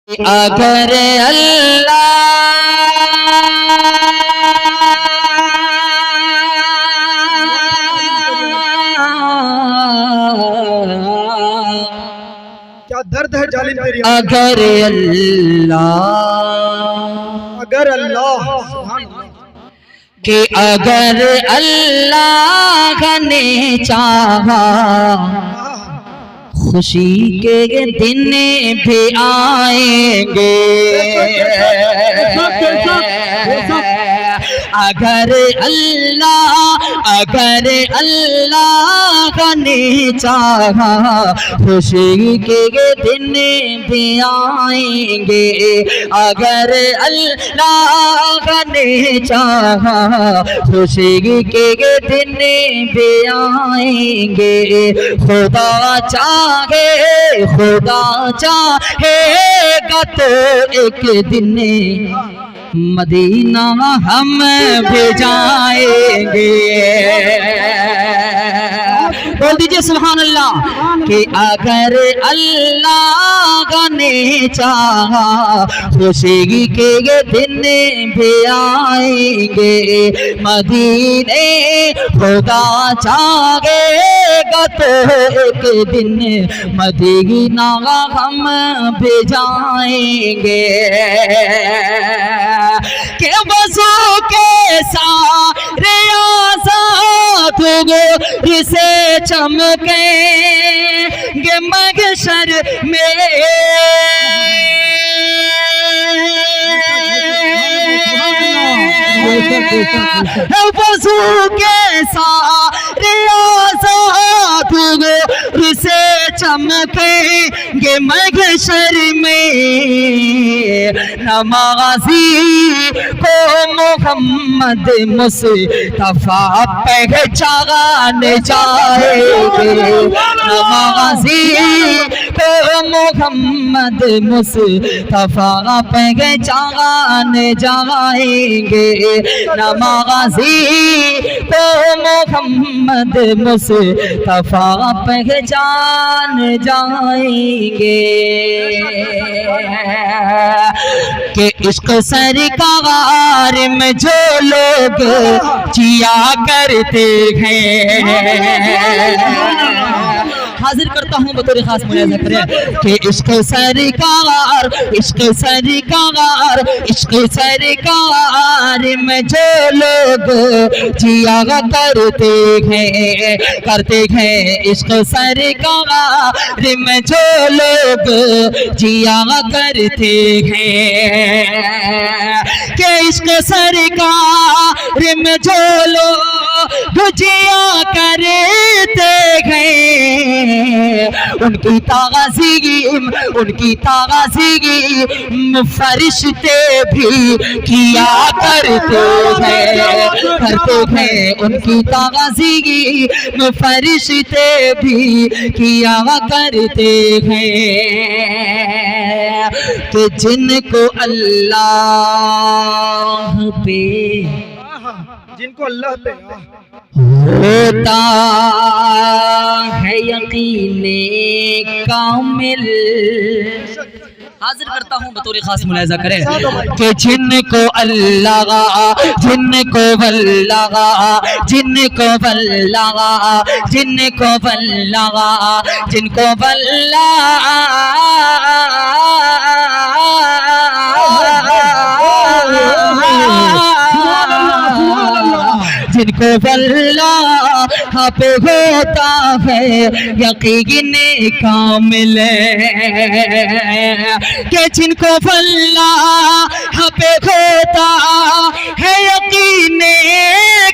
अगर अल्लाह क्या दर्द है जालिम तेरी। अगर अल्लाह कि अगर अल्लाह ने चाहा खुशी के दिन भी आएंगे। अगर अल्लाह ने चाहा खुशी के दिन भी आएंगे। अगर अल्लाह ने चाहा खुशी के दिन भी आएंगे। खुदा चाहेगा तो एक दिन मदीना हम भेजाएंगे। बोल दीजिए सुभान अल्लाह कि अगर अल्लाह ने चाहा खुशी के दिन भी आएंगे मदीने। खुदा चाहेगा तो एक दिन मदीना हम भेजाएंगे। के बसो के सारे आज़ाद इसे चमकेंगे महशर में। वज़ू के सारे आज़ाद इसे चमकेंगे महशर में। नमाज़ी को मोहम्मद मुस्तफा पहचान जाएंगे। नमाज़ी को मोहम्मद मुस्तफा पहचान जाएंगे। नमाज़ी को मोहम्मद मुस्तफा पहचान जाएंगे। कि इश्क सरकार में जो लोग जिया करते हैं। हाजिर करता हूँ बतौर खास मुलाज़ा करें कि इश्क सरकार में जो लोग जिया करते हैं। इश्क सरकार में जो लोग जिया करते हैं। कि इश्क सरकार में जो लोग जिया करते हैं उनकी ताज़ीम फरिश्ते भी किया करते हैं। उनकी ताज़ीम फरिश्ते भी किया करते हैं। कि जिनको अल्लाह पे होता है यकीने कामिल। हाजिर करता हूँ बतौर खास मुलाज़ा करें कि जिनको अल्लाह जिनको अल्लाह पे होता है यकीन कामिल। कि जिनको अल्लाह पे होता है यकीन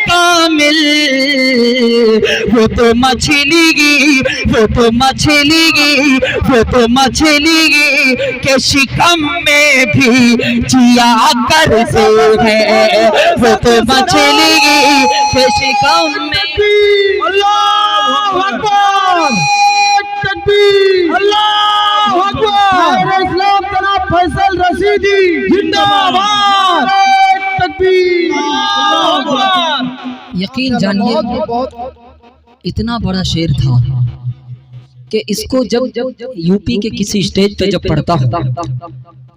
कामिल वो तो मछली के शिकम में भी जिया करते हैं। वो तो मछली के शिकम में। अल्लाहु अकबर, तकबीर, अल्लाहु अकबर। इस्लाम जनाब फैसल रशीदी जिंदाबाद, तकबीर, अल्लाहु अकबर। यकीन जानिए इतना बड़ा शेर था कि इसको जब यूपी के किसी स्टेज पे जब पढ़ता हूँ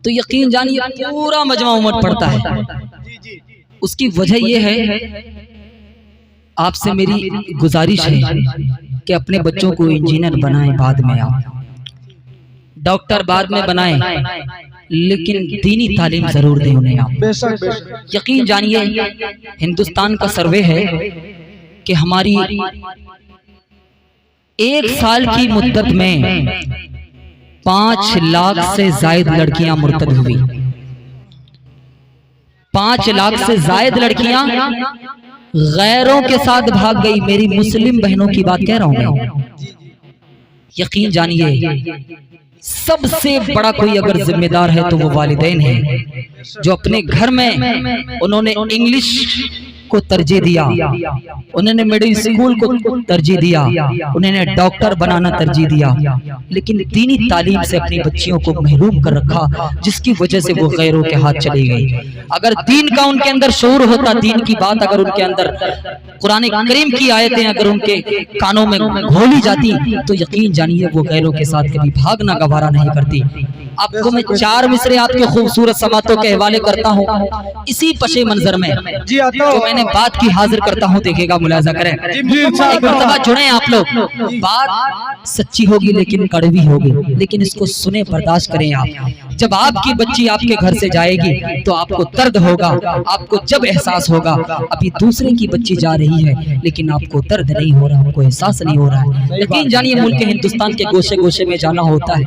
तो यकीन जानिए पूरा मजमा उमर पड़ता है। उसकी वजह यह है, आपसे मेरी गुजारिश है कि अपने बच्चों को इंजीनियर बनाएं, बाद में आप डॉक्टर बाद में बनाएं, लेकिन दीनी तालीम जरूर दें उन्हें आप। यकीन जानिए हिंदुस्तान का सर्वे है कि हमारी 1 साल की मुद्दत में 5 लाख से जायद लड़कियां मुर्तद हुई। 5 लाख से जायद लड़कियां गैरों के साथ भाग गई। मेरी मुस्लिम बहनों की बात कह रहा हूं मैं। यकीन जानिए सबसे बड़ा कोई अगर जिम्मेदार है तो वो वालिदैन है, जो अपने घर में उन्होंने इंग्लिश को तरजीह दिया, उन्होंने मिडिल स्कूल को तरजीह दिया, उन्होंने डॉक्टर बनाना तरजीह दिया, लेकिन दीनी तालीम से अपनी बच्चियों को महरूम कर रखा, जिसकी वजह से वो गैरों के हाथ चली गई। अगर दीन का उनके अंदर शऊर होता, दीन की बात अगर उनके अंदर, कुरान करीम की आयतें अगर उनके कानों में घोली जाती तो यकीन जानिए वो गैरों के साथ कभी भागना गवारा नहीं करती। आपको मैं 4 मिसरे आपके खूबसूरत समातों के हवाले करता हूँ इसी पशे मंजर में जो मैंने बात की हाजिर करता हूँ, देखिएगा, मुलाजा करें। एक मरतबा जुड़े आप लोग, बात सच्ची होगी लेकिन कड़वी होगी, लेकिन इसको सुने, बर्दाश्त करें आप। जब आपकी बच्ची आपके घर से जाएगी तो आपको दर्द होगा, आपको जब एहसास होगा अभी दूसरे की बच्ची जा रही है लेकिन आपको दर्द नहीं हो रहा, आपको एहसास नहीं हो रहा है। यकीन जानिए मुल्क हिंदुस्तान के गोशे गोशे में जाना होता है,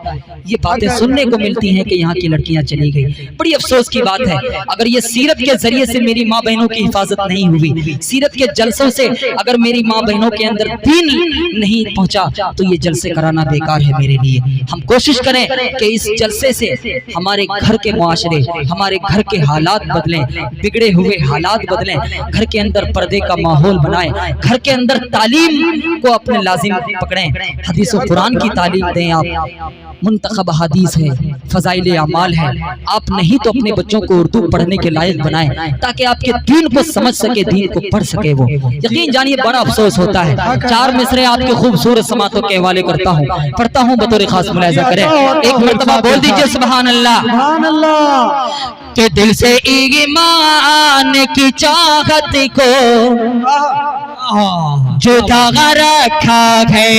ये बातें सुनने को मिलती हैं कि यहाँ की लड़कियां चली गई। बड़ी अफसोस की बात है, अगर ये सीरत के जरिए से मेरी माँ बहनों की हिफाजत नहीं हुई, सीरत के जलसों से अगर मेरी माँ बहनों के अंदर दीन नहीं पहुंचा तो ये जलसे कराना बेकार है मेरे लिए। हम कोशिश करें कि इस जलसे से हमारे घर के मुआशरे, हमारे घर के हालात बदलें, बिगड़े हुए हालात बदलें, घर के अंदर पर्दे का माहौल बनाएं, घर के अंदर तालीम को अपने लाजिम पकड़ें, हदीस और कुरान की तालीम दें। आप मुंतखब हदीस है, फजाइल अमाल है, आप नहीं तो अपने बच्चों को उर्दू पढ़ने के लायक बनाएं ताकि आपके दीन को समझ सके, दीन को पढ़ सके वो। यकीन जानिए बड़ा अफसोस होता है। 4 मिसरे आपके खूबसूरत समातों के हवाले करता हूँ, पढ़ता हूँ, बतौर खास मुलाहिजा करें। एक मरतबा बोल दीजिए सुभान अल्लाह। के दिल से ईमान की चाहत को जुदा रखा है,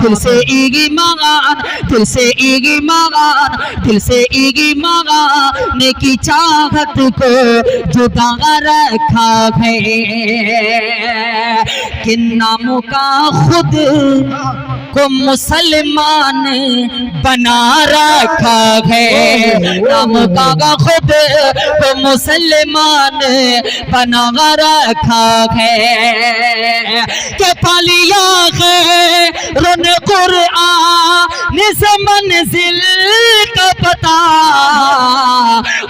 दिल से ईमान, दिल से ईमान, दिल से ईमान की चाहत को जुदा रखा है, किन नामों का खुद को मुसलमान बना रखा है, नाम का खुद को मुसलमान बना रखा है, के पालिया है रुन कुरआन से मंजिल का पता,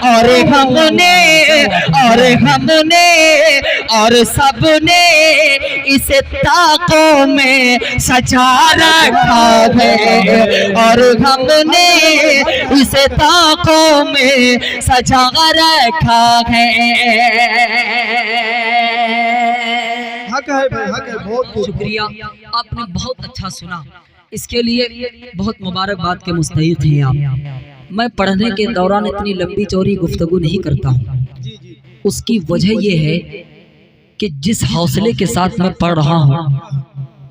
और हमने और सबने इसे ताकों में सजा रखा है, और हमने इसे ताकों में सजा रखा है। हक है भाई, हक है। बहुत शुक्रिया, आपने बहुत अच्छा सुना, इसके लिए बहुत मुबारकबाद के मुस्तहिक हैं आप। मैं पढ़ने के दौरान इतनी लंबी चौड़ी गुफ्तगू नहीं करता हूँ, उसकी वजह यह है कि जिस हौसले के साथ मैं पढ़ रहा हूँ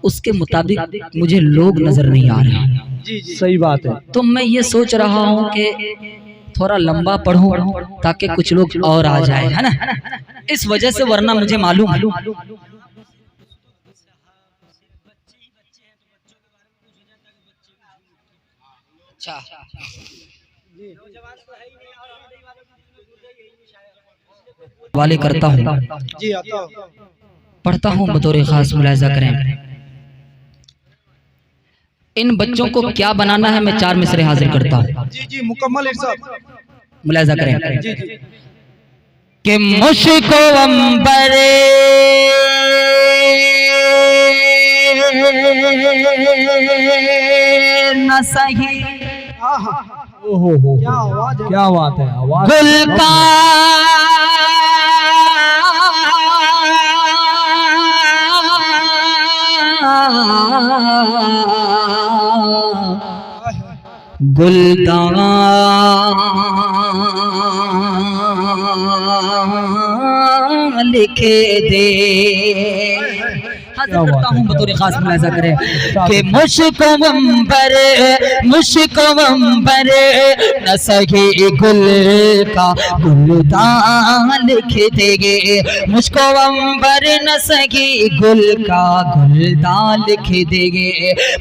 उसके मुताबिक मुझे लोग नजर नहीं आ रहे। सही बात है। तो मैं ये सोच रहा हूँ कि थोड़ा लंबा पढ़ूं ताकि कुछ लोग और आ जाए, है ना, इस वजह से, वरना मुझे मालूम वाले करता हूँ, पढ़ता हूँ, बतौर खास मुलाहिजा करें। इन बच्चों को क्या बनाना है मैं 4 मिसरे हाजिर करता हूँ। जी मुकम्मल इरशाद, मुलाहिजा करें। जी कि मुझको अंबरे न सही, ओहो क्या आवाज है, क्या बात है, आवाज गुल का गुलदान लिखे दे। हाजिर करता हूँ बतौर खास मुलाजा करें कि मुश्को अंबर न सही गुल का गुलदान लिख देंगे। मुश्को अंबर न सही गुल का गुलदान लिख देंगे।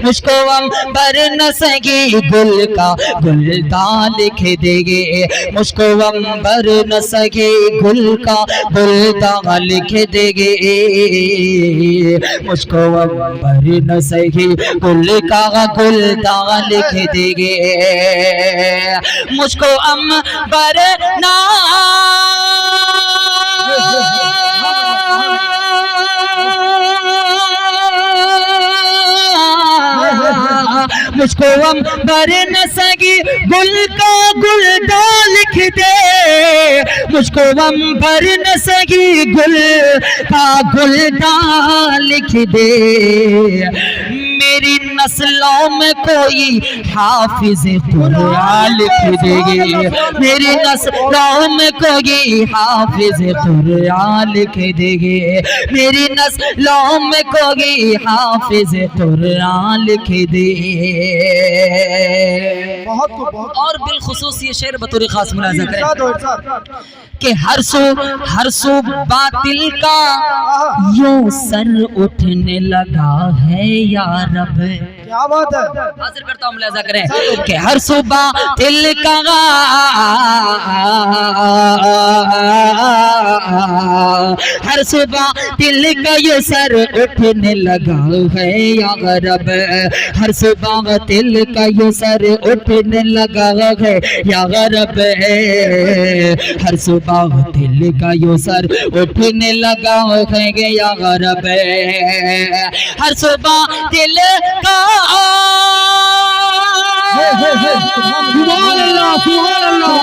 मुश्को अंबर न सही गुल का गुलदान लिख देंगे। मुश्को अंबर न सही गुल का गुलदान लिख देंगे। मुझको अंबर न सही गुल का गुलदान लिख देंगे। मुझको अंबर ना मुझको अंबर न सही गुल का गुलदान लिख दे। मुझको अंबर न सही गुल का गुलदान लिख दे। मेरी नस्लों में कोई हाफिज कुरान लिख देंगे। मेरी नस्लों में कोई हाफिज कुरान लिख देंगे। मेरी नस्लों में कोई हाफिज कुरान लिख दे। और बिलखुसूस ये शेर बतौर खास मुलाजा करें कि हर सो बातिल का यूं सर उठने लगा है या रब। क्या बात है। हाजिर करता हूँ मुलाजा करें कि हर सो बातिल का हर सुबह दिल का ये सर उठने लगा है या रब। हर सुबह दिल का ये सर उठने लगा है या रब। हर सुबह दिल का ये सर उठने लगा है या रब। हर सुबह दिल का सुभान अल्लाह सुभान अल्लाह।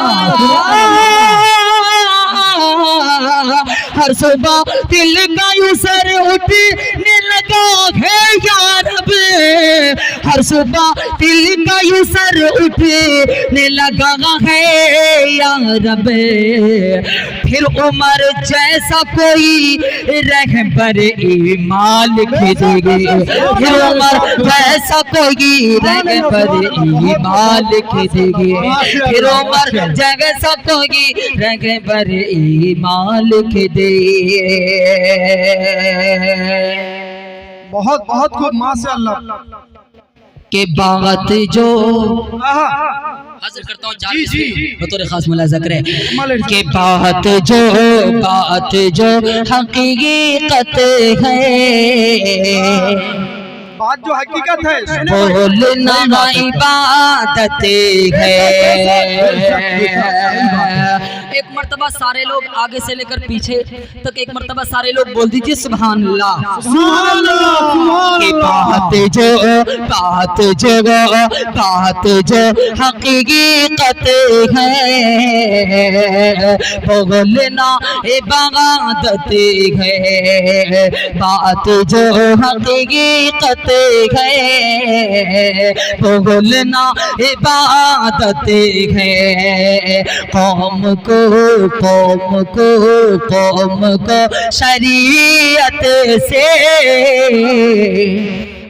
हर सुबह दिल का यूं सर उठने लगा है या रब। हर सुबह दिल का यूं सर उठने लगा है या रब। फिर उमर जैसा कोई रहबर ईमान लिख देंगे। फिर उमर जैसा कोई रहबर ईमान लिख देंगे। फिर उमर जैसा कोई रहबर ईमान लिख दे। बहुत बहुत खूब माशाअल्लाह। के बात जो हाजिर करता हूँ बतौर खास मुलाजा करें के बात जो हकीकत है। बात जो हकीकत है बोलना इबादत है। एक मर्तबा सारे लोग आगे से लेकर पीछे तक एक मर्तबा सारे लोग बोल दीजिए सुभान अल्लाह। सुभान अल्लाह। की बात जो हकीकत है। बोलना इबादत है। बात जो हकीकत है। बोलना इबादत है। कौम को शरीयत से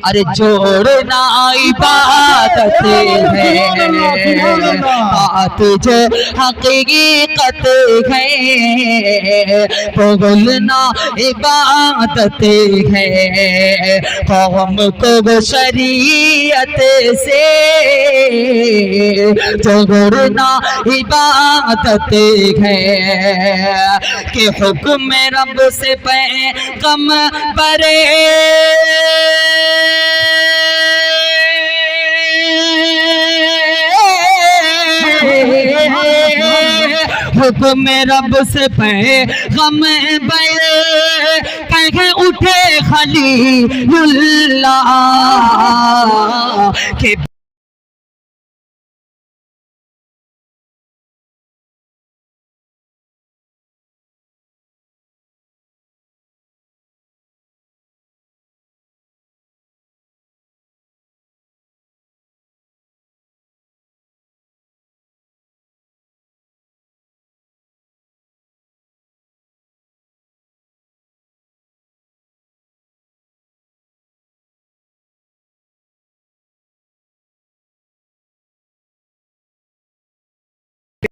अरे जोड़ना इबादत है। बात जो हकीकत है। बोलना इबादत है। कौम को शरीयत से जोड़ना इबादत है। कि हुक्म रब से पैगंबर हुक्म रब से पैगंबर कहे उठे खलीलुल्लाह के